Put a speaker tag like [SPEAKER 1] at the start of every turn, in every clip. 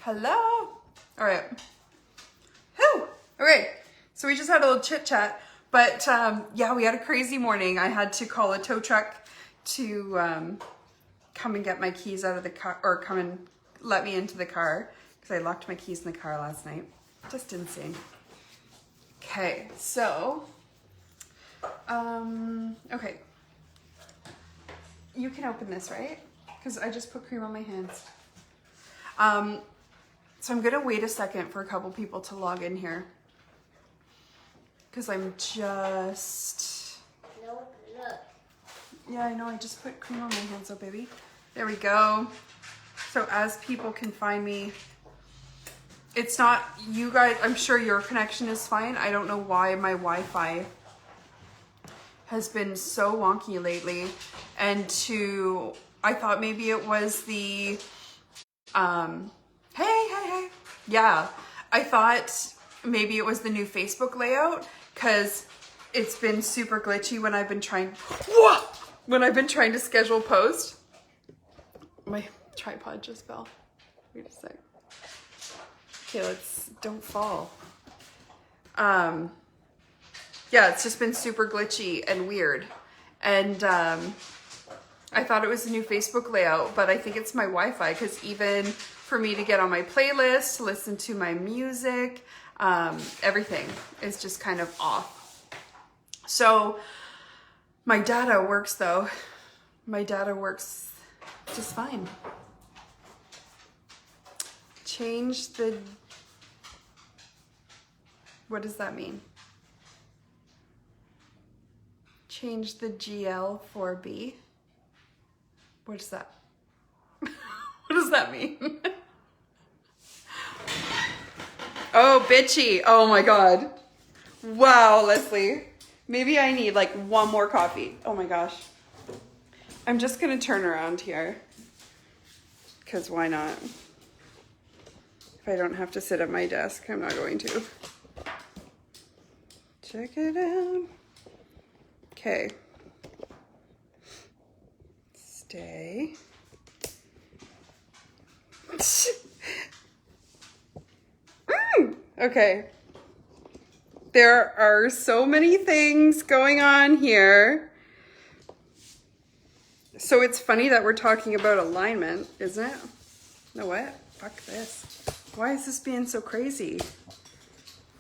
[SPEAKER 1] Hello. All right. Whew. Okay. So we just had a little chit chat, but yeah, we had a crazy morning. I had to call a tow truck to come and get my keys out of the car, or come and let me into the car because I locked my keys in the car last night. Just insane. Okay. So, okay. You can open this, right? Because I just put cream on my hands. So I'm gonna wait a second for a couple people to log in here. Because I'm just...
[SPEAKER 2] Look.
[SPEAKER 1] Yeah, I know, I just put cream on my hands, so baby. There we go. So as people can find me, it's not, you guys, I'm sure your connection is fine. I don't know why my Wi-Fi has been so wonky lately. And I thought maybe it was the, hey. Yeah, I thought maybe it was the new Facebook layout because it's been super glitchy when I've been trying to schedule post. My tripod just fell. Wait a sec. Okay, don't fall. Yeah, it's just been super glitchy and weird. And I thought it was the new Facebook layout, but I think it's my Wi-Fi because even for me to get on my playlist, to listen to my music, everything is just kind of off. So my data works though. My data works just fine. Change the, what does that mean? Change the GL for B. What is that? What does that mean? Oh, bitchy. Oh my God. Wow, Leslie. Maybe I need like one more coffee. Oh my gosh. I'm just gonna turn around here. Because why not? If I don't have to sit at my desk, I'm not going to. Check it out. Okay. Stay. Okay. There are so many things going on here. So it's funny that we're talking about alignment, isn't it? You know what? Fuck this. Why is this being so crazy?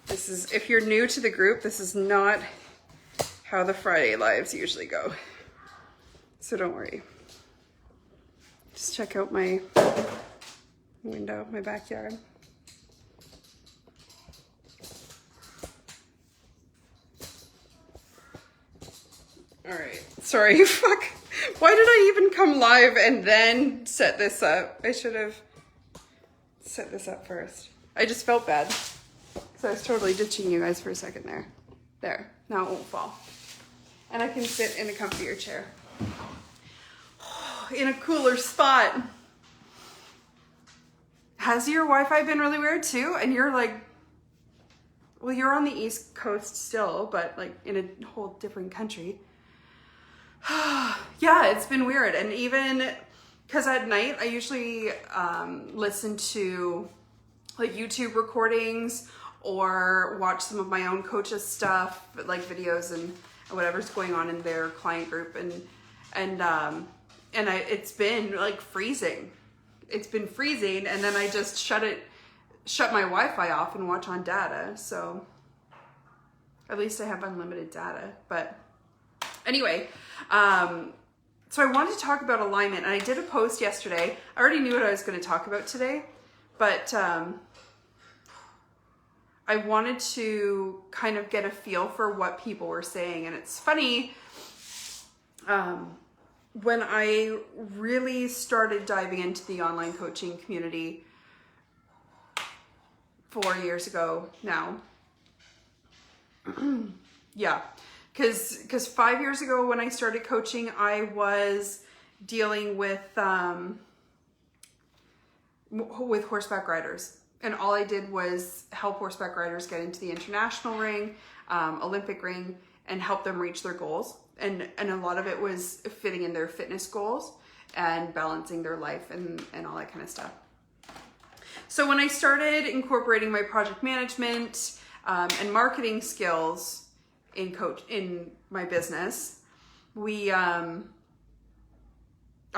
[SPEAKER 1] This is, if you're new to the group, this is not how the Friday lives usually go. So don't worry. Just check out my window, my backyard. All right, sorry, fuck. Why did I even come live and then set this up? I should have set this up first. I just felt bad. So I was totally ditching you guys for a second there. There, now it won't fall. And I can sit in a comfier chair. In a cooler spot. Has your Wi-Fi been really weird too? And you're like, well, you're on the East Coast still, but like in a whole different country. Yeah, it's been weird. And even because at night I usually listen to like YouTube recordings or watch some of my own coaches stuff, like videos and whatever's going on in their client group. It's been like freezing. It's been freezing, and then I just shut my Wi-Fi off and watch on data. So at least I have unlimited data. But anyway, so I wanted to talk about alignment, and I did a post yesterday. I already knew what I was going to talk about today, but I wanted to kind of get a feel for what people were saying. And it's funny, when I really started diving into the online coaching community 4 years ago now, yeah, because 5 years ago when I started coaching, I was dealing with horseback riders. And all I did was help horseback riders get into the international ring, Olympic ring, and help them reach their goals. And a lot of it was fitting in their fitness goals and balancing their life and all that kind of stuff. So when I started incorporating my project management and marketing skills in my business, I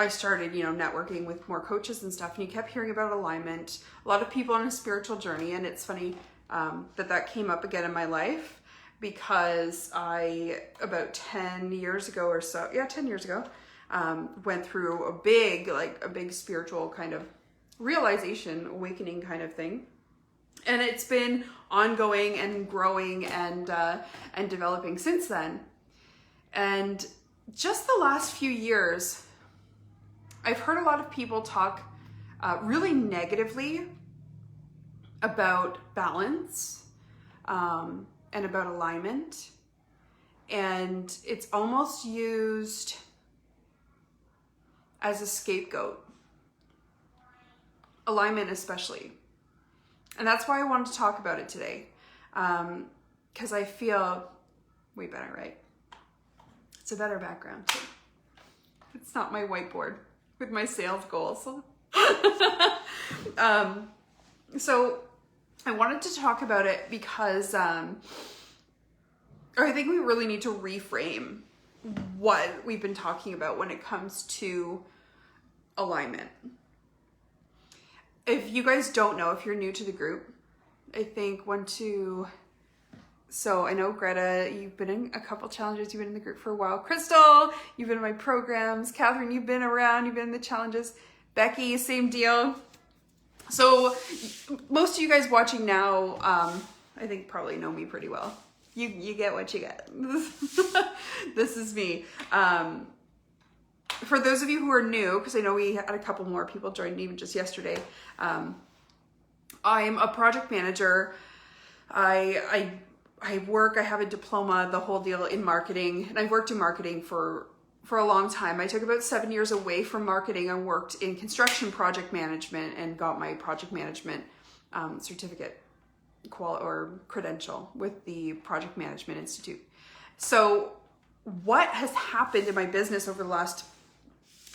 [SPEAKER 1] started, networking with more coaches and stuff, and you kept hearing about alignment. A lot of people on a spiritual journey, and it's funny that came up again in my life because I, about 10 years ago or so, 10 years ago, went through a big spiritual kind of realization, awakening kind of thing. And it's been ongoing and growing and developing since then. And just the last few years, I've heard a lot of people talk really negatively about balance and about alignment. And it's almost used as a scapegoat. Alignment especially. And that's why I wanted to talk about it today. Because I feel way better, right? It's a better background too. It's not my whiteboard with my sales goals. So I wanted to talk about it because I think we really need to reframe what we've been talking about when it comes to alignment. If you guys don't know, if you're new to the group, I think so I know Greta, you've been in a couple challenges, you've been in the group for a while. Crystal, you've been in my programs. Catherine, you've been around, you've been in the challenges. Becky, same deal. So most of you guys watching now, I think probably know me pretty well. You get what you get. This is me. For those of you who are new, because I know we had a couple more people join even just yesterday, I'm a project manager. I have a diploma, the whole deal in marketing, and I've worked in marketing for a long time. I took about 7 years away from marketing and worked in construction project management and got my project management certificate or credential with the Project Management Institute. So what has happened in my business over the last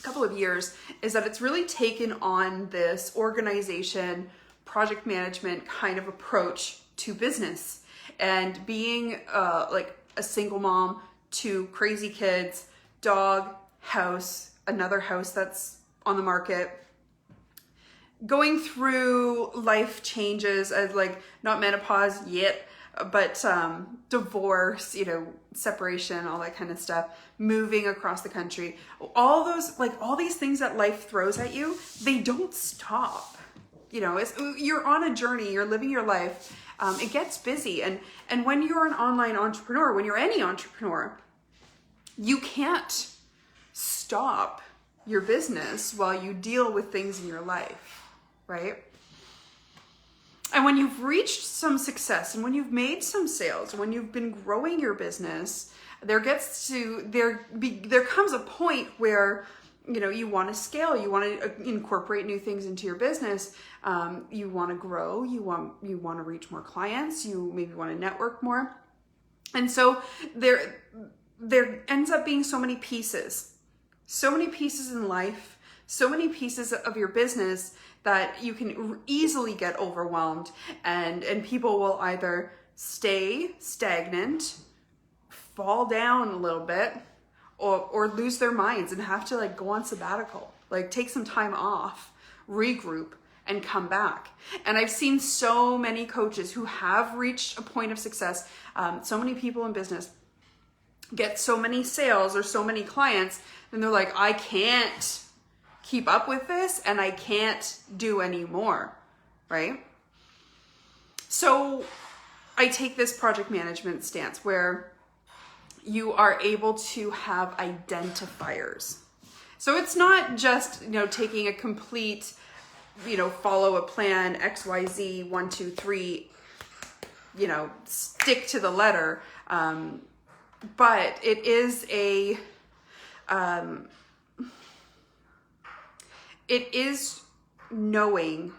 [SPEAKER 1] couple of years is that it's really taken on this organization, project management kind of approach to business. And being like a single mom, 2 crazy kids, dog, house, another house that's on the market, going through life changes as not menopause yet, but divorce, separation, all that kind of stuff, moving across the country, all these things that life throws at you, they don't stop. You're on a journey, you're living your life. It gets busy. And when you're an online entrepreneur, when you're any entrepreneur, you can't stop your business while you deal with things in your life, right? And when you've reached some success and when you've made some sales, when you've been growing your business, there comes a point where you want to scale, you want to incorporate new things into your business, you want to grow, you want to reach more clients, you maybe want to network more. And so there ends up being so many pieces in life, so many pieces of your business that you can easily get overwhelmed, and people will either stay stagnant, fall down a little bit, or lose their minds and have to go on sabbatical, take some time off, regroup, and come back. And I've seen so many coaches who have reached a point of success, so many people in business get so many sales or so many clients, and they're like, I can't keep up with this and I can't do any more, right? So I take this project management stance where you are able to have identifiers. So it's not just, taking a complete, follow a plan, XYZ, 1, 2, 3, stick to the letter. But it is it is knowing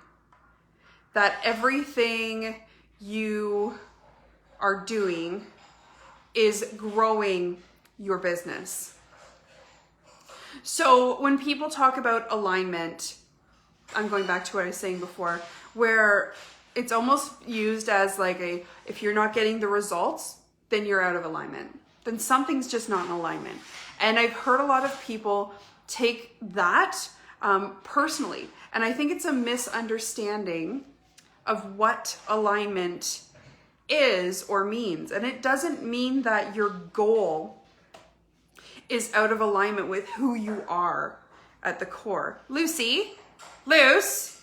[SPEAKER 1] that everything you are doing is growing your business. So when people talk about alignment, I'm going back to what I was saying before, where it's almost used as like if you're not getting the results, then you're out of alignment. Then something's just not in alignment. And I've heard a lot of people take that personally. And I think it's a misunderstanding of what alignment is or means. And it doesn't mean that your goal is out of alignment with who you are at the core. Lucy, Luce.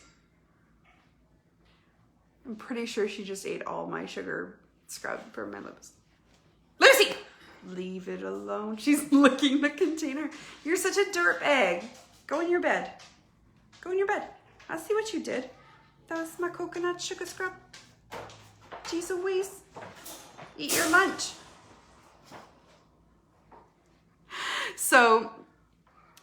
[SPEAKER 1] I'm pretty sure she just ate all my sugar scrub for my lips. Lucy, leave it alone. She's licking the container. You're such a dirt bag. Go in your bed. Go in your bed. I see what you did. That was my coconut sugar scrub. Jeez Louise. Eat your lunch. So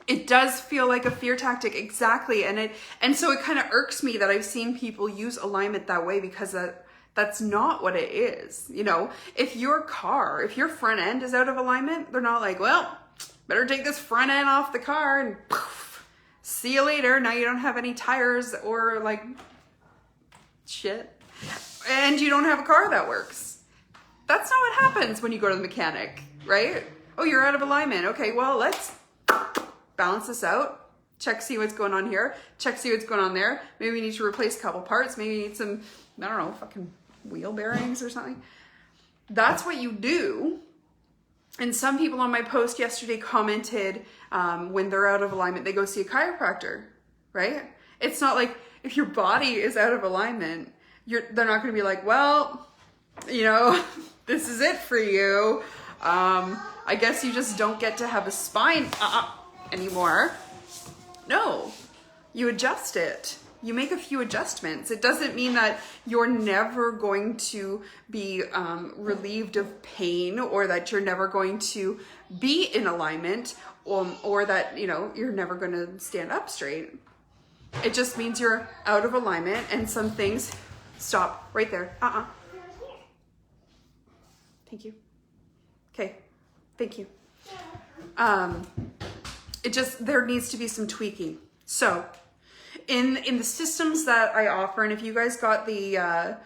[SPEAKER 1] it does feel like a fear tactic, exactly. And so it kind of irks me that I've seen people use alignment that way, because that's not what it is. You know, if your front end is out of alignment, they're not like, well, better take this front end off the car and poof, see you later. Now you don't have any tires or like shit. And you don't have a car that works. That's not what happens when you go to the mechanic, right? Oh, you're out of alignment. Okay, well, let's balance this out. Check, see what's going on here. Check, see what's going on there. Maybe we need to replace a couple parts. Maybe we need some, I don't know, fucking wheel bearings or something. That's what you do. And some people on my post yesterday commented when they're out of alignment, they go see a chiropractor, right? It's not like if your body is out of alignment, they're not going to be like, well, you know, this is it for you. I guess you just don't get to have a spine anymore. No, you adjust it. You make a few adjustments. It doesn't mean that you're never going to be relieved of pain, or that you're never going to be in alignment, or that, you know, you're never going to stand up straight. It just means you're out of alignment, and some things stop right there. Thank you. Okay. Thank you. There needs to be some tweaking. So in the systems that I offer, and if you guys got the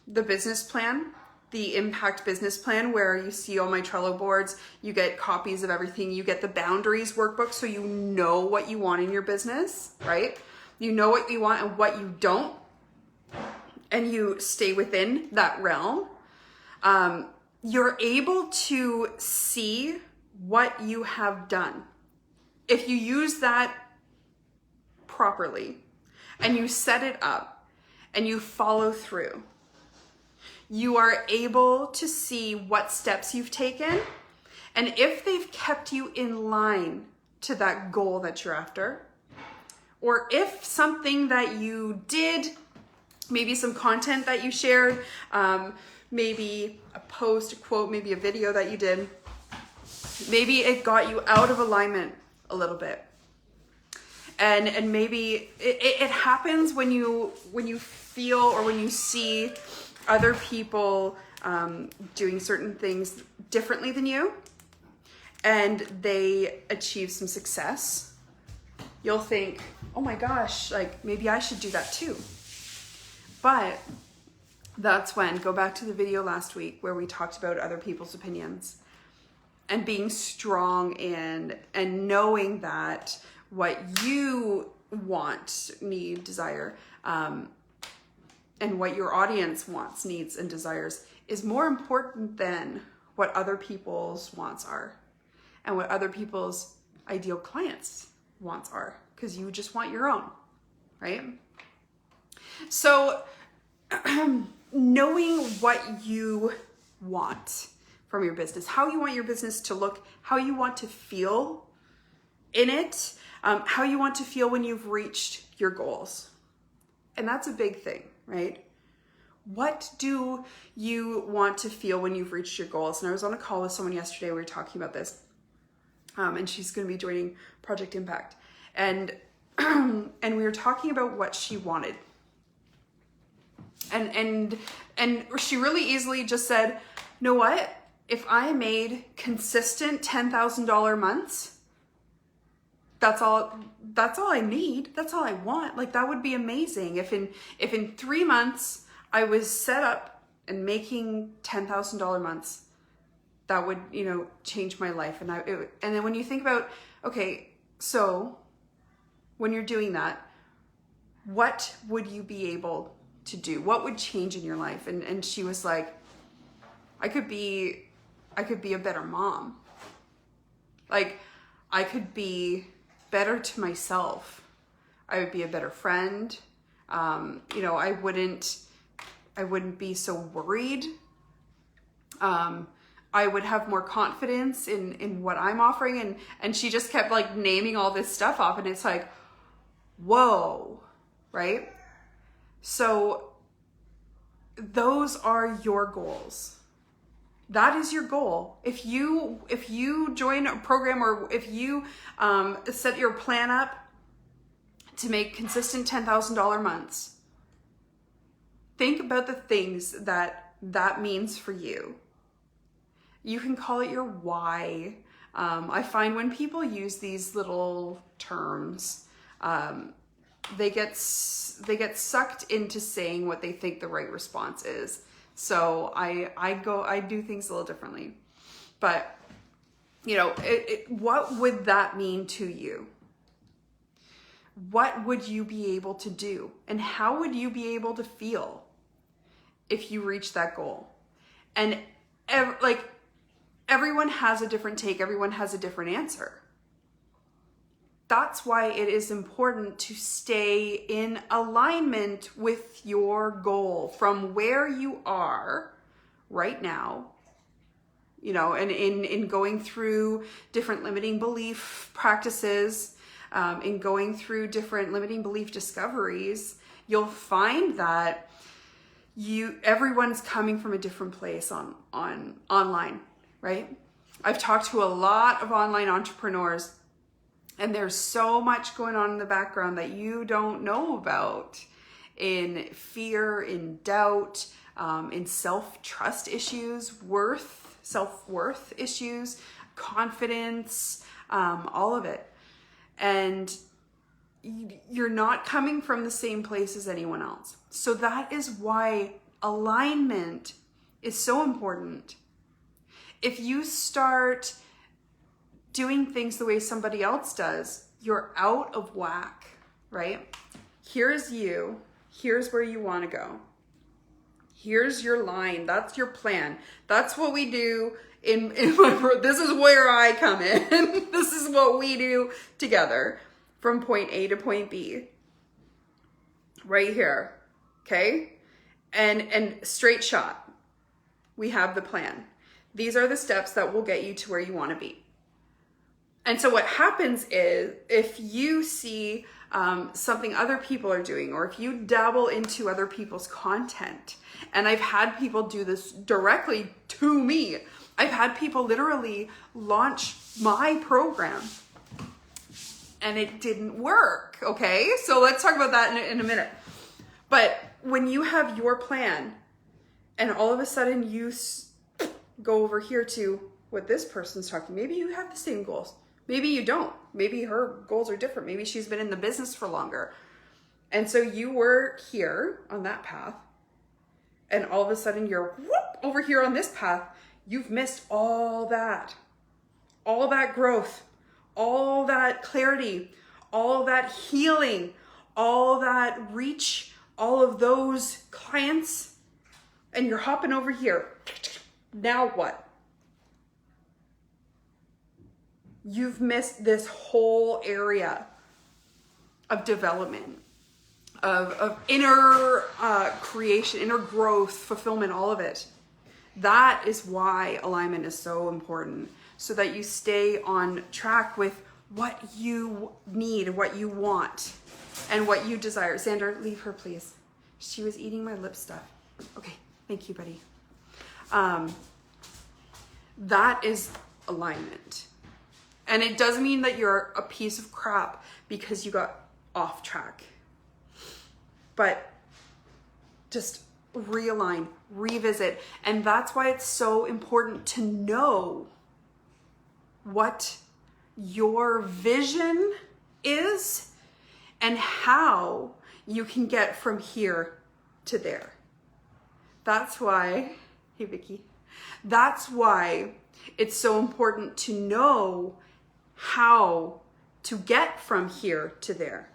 [SPEAKER 1] business plan, the impact business plan, where you see all my Trello boards, you get copies of everything, you get the boundaries workbook, so you know what you want in your business, right? You know what you want and what you don't, and you stay within that realm. You're able to see what you have done. If you use that properly and you set it up and you follow through, you are able to see what steps you've taken and if they've kept you in line to that goal that you're after, or if something that you did, maybe some content that you shared, maybe a post, a quote, maybe a video that you did, maybe it got you out of alignment a little bit. And maybe it happens when you feel or when you see other people doing certain things differently than you, and they achieve some success. You'll think, oh my gosh, like maybe I should do that too. But that's when, go back to the video last week where we talked about other people's opinions and being strong in and knowing that what you want, need, desire, and what your audience wants, needs, and desires is more important than what other people's wants are and what other people's ideal clients' wants are, because you just want your own, right? So knowing what you want from your business, how you want your business to look, how you want to feel in it, how you want to feel when you've reached your goals. And that's a big thing, right? What do you want to feel when you've reached your goals? And I was on a call with someone yesterday, we were talking about this, and she's going to be joining Project Impact. And we were talking about what she wanted. And she really easily just said, you know what? If I made consistent $10,000 months, that's all I need. That's all I want. Like, that would be amazing. If in 3 months I was set up and making $10,000 months, that would, you know, change my life. And then when you think about, okay, so when you're doing that, what would you be able to do? What would change in your life? And she was like, I could be a better mom. Like, I could be better to myself. I would be a better friend. You know, I wouldn't be so worried. I would have more confidence in what I'm offering. And she just kept like naming all this stuff off, and it's like, whoa, right? So those are your goals. That is your goal. If you join a program, or if you set your plan up to make consistent $10,000 months, think about the things that means for you. You can call it your why. I find when people use these little terms, they get sucked into saying what they think the right response is. So I do things a little differently. But, you know, what would that mean to you? What would you be able to do? And how would you be able to feel if you reach that goal? And everyone has a different take. Everyone has a different answer. That's why it is important to stay in alignment with your goal from where you are right now, you know, and in going through different limiting belief practices, in going through different limiting belief discoveries, you'll find that everyone's coming from a different place online, right? I've talked to a lot of online entrepreneurs, and there's so much going on in the background that you don't know about, in fear, in doubt, in self-trust issues, self-worth issues, confidence, all of it. And you're not coming from the same place as anyone else. So that is why alignment is so important. If you start doing things the way somebody else does, you're out of whack, right? Here's you. Here's where you want to go. Here's your line. That's your plan. That's what we do in my, this is where I come in. This is what we do together from point A to point B. Right here. Okay? And straight shot. We have the plan. These are the steps that will get you to where you want to be. And so what happens is, if you see something other people are doing, or if you dabble into other people's content, and I've had people do this directly to me. I've had people literally launch my program and it didn't work, okay? So let's talk about that in a minute. But when you have your plan and all of a sudden you go over here to what this person's talking, maybe you have the same goals. Maybe you don't. Maybe her goals are different. Maybe she's been in the business for longer. And so you were here on that path, and all of a sudden you're over here on this path. You've missed all that growth, all that clarity, all that healing, all that reach, all of those clients, and you're hopping over here. Now what? You've missed this whole area of development, of inner creation, inner growth, fulfillment, all of it. That is why alignment is so important, so that you stay on track with what you need, what you want, and what you desire. Xander, leave her, please. She was eating my lip stuff. Okay, thank you, buddy. That is alignment. And it doesn't mean that you're a piece of crap because you got off track. But just realign, revisit. And that's why it's so important to know what your vision is and how you can get from here to there. That's why, hey Vicky, that's why it's so important to know how to get from here to there.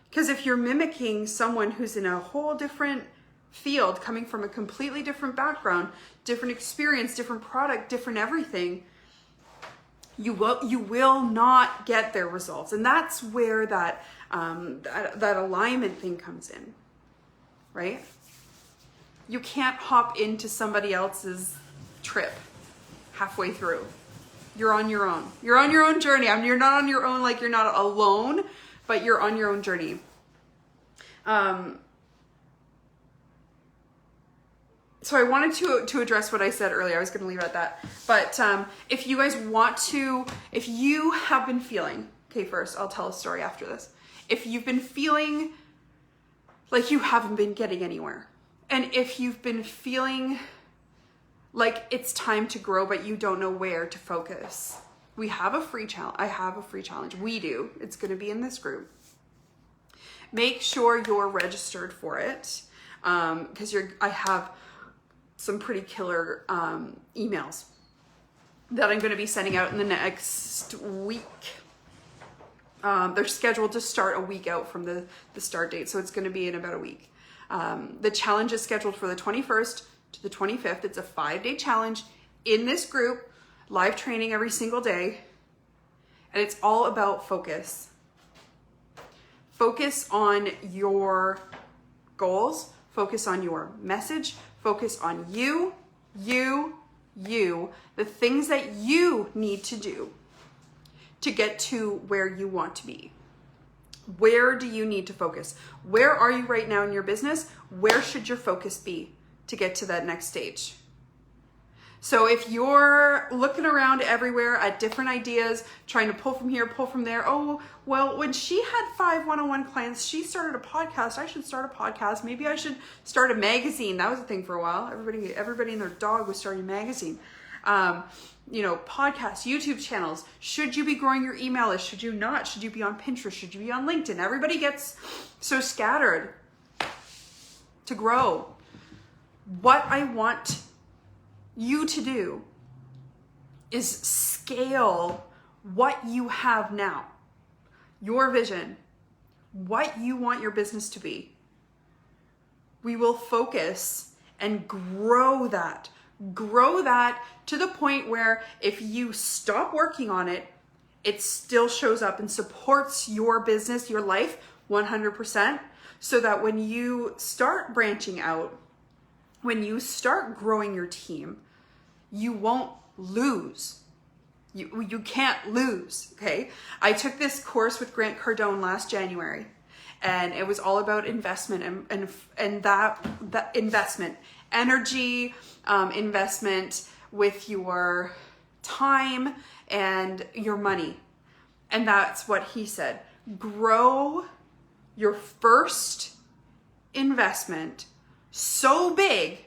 [SPEAKER 1] Because if you're mimicking someone who's in a whole different field, coming from a completely different background, different experience, different product, different everything, you will not get their results. And that's where that alignment thing comes in, right? You can't hop into somebody else's trip halfway through. You're on your own. You're on your own journey. I mean, you're not on your own, like you're not alone, but you're on your own journey. So I wanted to address what I said earlier. I was going to leave it at that. But if you guys want to, if you have been feeling, okay, first I'll tell a story after this. If you've been feeling like you haven't been getting anywhere, and if you've been feeling like it's time to grow, but you don't know where to focus, we have a free challenge. I have a free challenge. We do. It's going to be in this group. Make sure you're registered for it, because I have some pretty killer emails that I'm going to be sending out in the next week. They're scheduled to start a week out from the start date, so it's going to be in about a week. The challenge is scheduled for the 21st to the 25th. It's a 5-day challenge in this group, live training every single day, and it's all about focus. Focus on your goals, focus on your message, focus on you, the things that you need to do to get to where you want to be. Where do you need to focus? Where are you right now in your business? Where should your focus be to get to that next stage? So if you're looking around everywhere at different ideas, trying to pull from here, pull from there, oh, well, when she had 5 one-on-one clients, she started a podcast. I should start a podcast. Maybe I should start a magazine. That was a thing for a while. Everybody and their dog was starting a magazine. Podcasts, YouTube channels. Should you be growing your email list? Should you not? Should you be on Pinterest? Should you be on LinkedIn? Everybody gets so scattered to grow. What I want you to do is scale what you have now, your vision, what you want your business to be. We will focus and grow that to the point where if you stop working on it, it still shows up and supports your business, your life 100%, so that when you start branching out, when you start growing your team, you won't lose. You can't lose, okay? I took this course with Grant Cardone last January, and it was all about investment and that investment, energy, investment with your time and your money. And that's what he said. Grow your first investment so big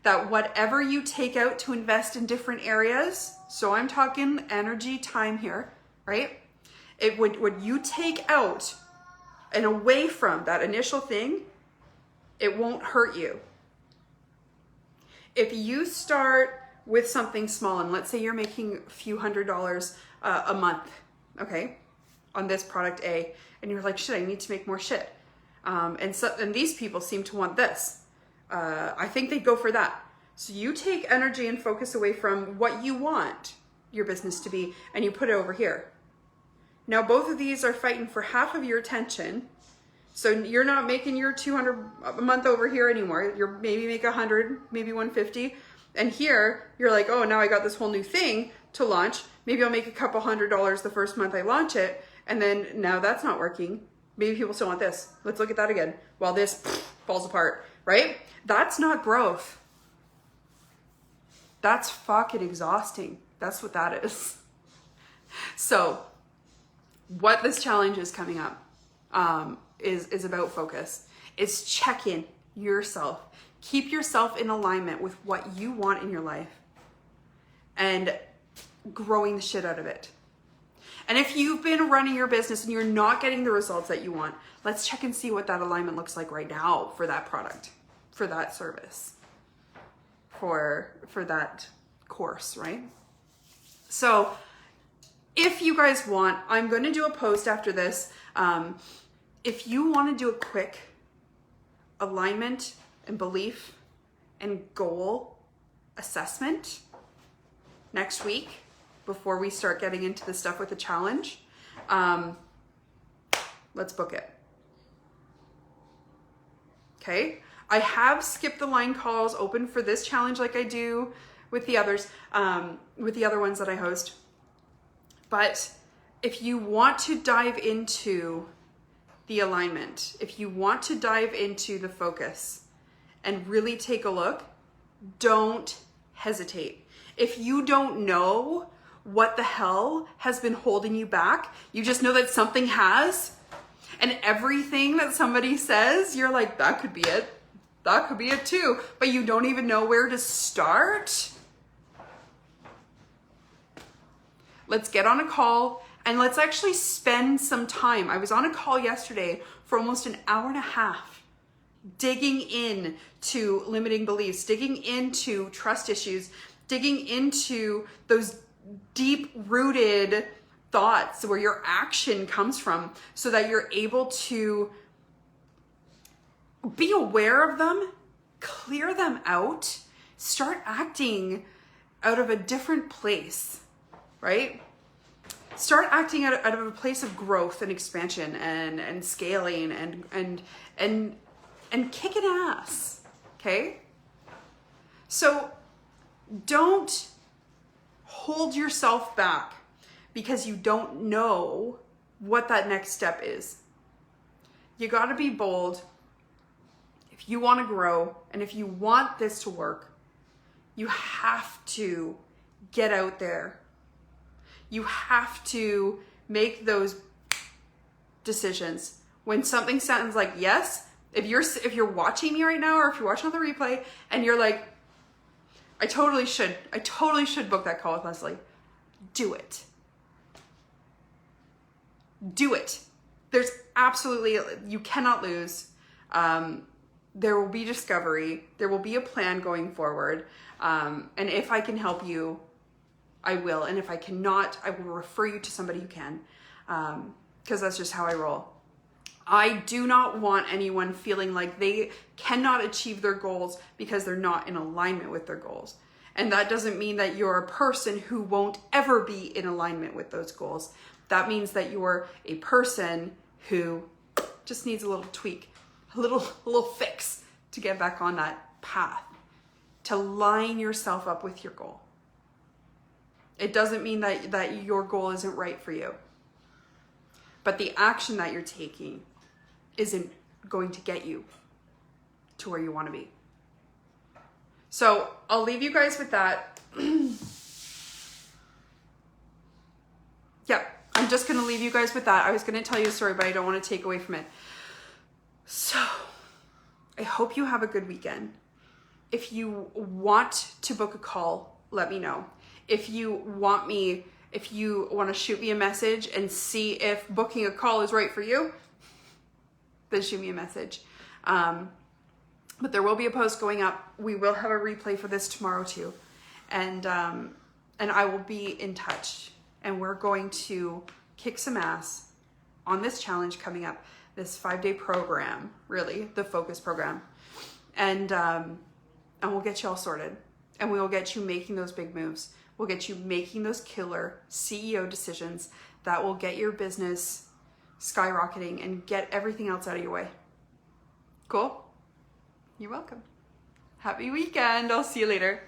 [SPEAKER 1] that whatever you take out to invest in different areas, so I'm talking energy, time here, right? What you take out and away from that initial thing, it won't hurt you. If you start with something small, and let's say you're making a few $100s a month, okay, on this product A, and you're like, shit, I need to make more shit. And these people seem to want this. I think they'd go for that. So you take energy and focus away from what you want your business to be, and you put it over here. Now, both of these are fighting for half of your attention. So you're not making your 200 a month over here anymore. You're maybe make 100, maybe 150. And here you're like, oh, now I got this whole new thing to launch. Maybe I'll make a couple $100 the first month I launch it. And then now that's not working. Maybe people still want this. Let's look at that again. While this falls apart, right? That's not growth. That's fucking exhausting. That's what that is. So what this challenge is coming up is about focus. It's checking yourself. Keep yourself in alignment with what you want in your life and growing the shit out of it. And if you've been running your business and you're not getting the results that you want, let's check and see what that alignment looks like right now for that product, for that service, for that course, right? So if you guys want, I'm going to do a post after this. If you want to do a quick alignment and belief and goal assessment next week before we start getting into the stuff with the challenge, let's book it. Okay. I have skipped the line calls open for this challenge like I do with the others, with the other ones that I host. But if you want to dive into the alignment, if you want to dive into the focus and really take a look, don't hesitate. If you don't know what the hell has been holding you back, you just know that something has, and everything that somebody says, you're like, that could be it. That could be it too. But you don't even know where to start. Let's get on a call and let's actually spend some time. I was on a call yesterday for almost an hour and a half, digging in to limiting beliefs, digging into trust issues, digging into those deep-rooted thoughts where your action comes from so that you're able to be aware of them, clear them out, start acting out of a different place, right? Start acting out of a place of growth and expansion and scaling and kicking ass, okay? So don't hold yourself back because you don't know what that next step is. You gotta be bold. If you wanna grow and if you want this to work, you have to get out there. You have to make those decisions. When something sounds like yes, if you're watching me right now or if you're watching on the replay and you're like, I totally should book that call with Leslie. Do it. Do it. There's absolutely, you cannot lose. There will be discovery. There will be a plan going forward. And if I can help you, I will. And if I cannot, I will refer you to somebody who can. Because that's just how I roll. I do not want anyone feeling like they cannot achieve their goals because they're not in alignment with their goals. And that doesn't mean that you're a person who won't ever be in alignment with those goals. That means that you're a person who just needs a little tweak, a little fix to get back on that path, to line yourself up with your goal. It doesn't mean that your goal isn't right for you, but the action that you're taking isn't going to get you to where you want to be. So I'll leave you guys with that. Yeah, I'm just going to leave you guys with that. I was going to tell you a story, but I don't want to take away from it. So I hope you have a good weekend. If you want to book a call, let me know. If you want to shoot me a message and see if booking a call is right for you, then shoot me a message. But there will be a post going up. We will have a replay for this tomorrow too. And I will be in touch. And we're going to kick some ass on this challenge coming up, this 5-day program, really, the focus program. And we'll get you all sorted. And we will get you making those big moves. We'll get you making those killer CEO decisions that will get your business skyrocketing and get everything else out of your way. Cool? You're welcome. Happy weekend. I'll see you later.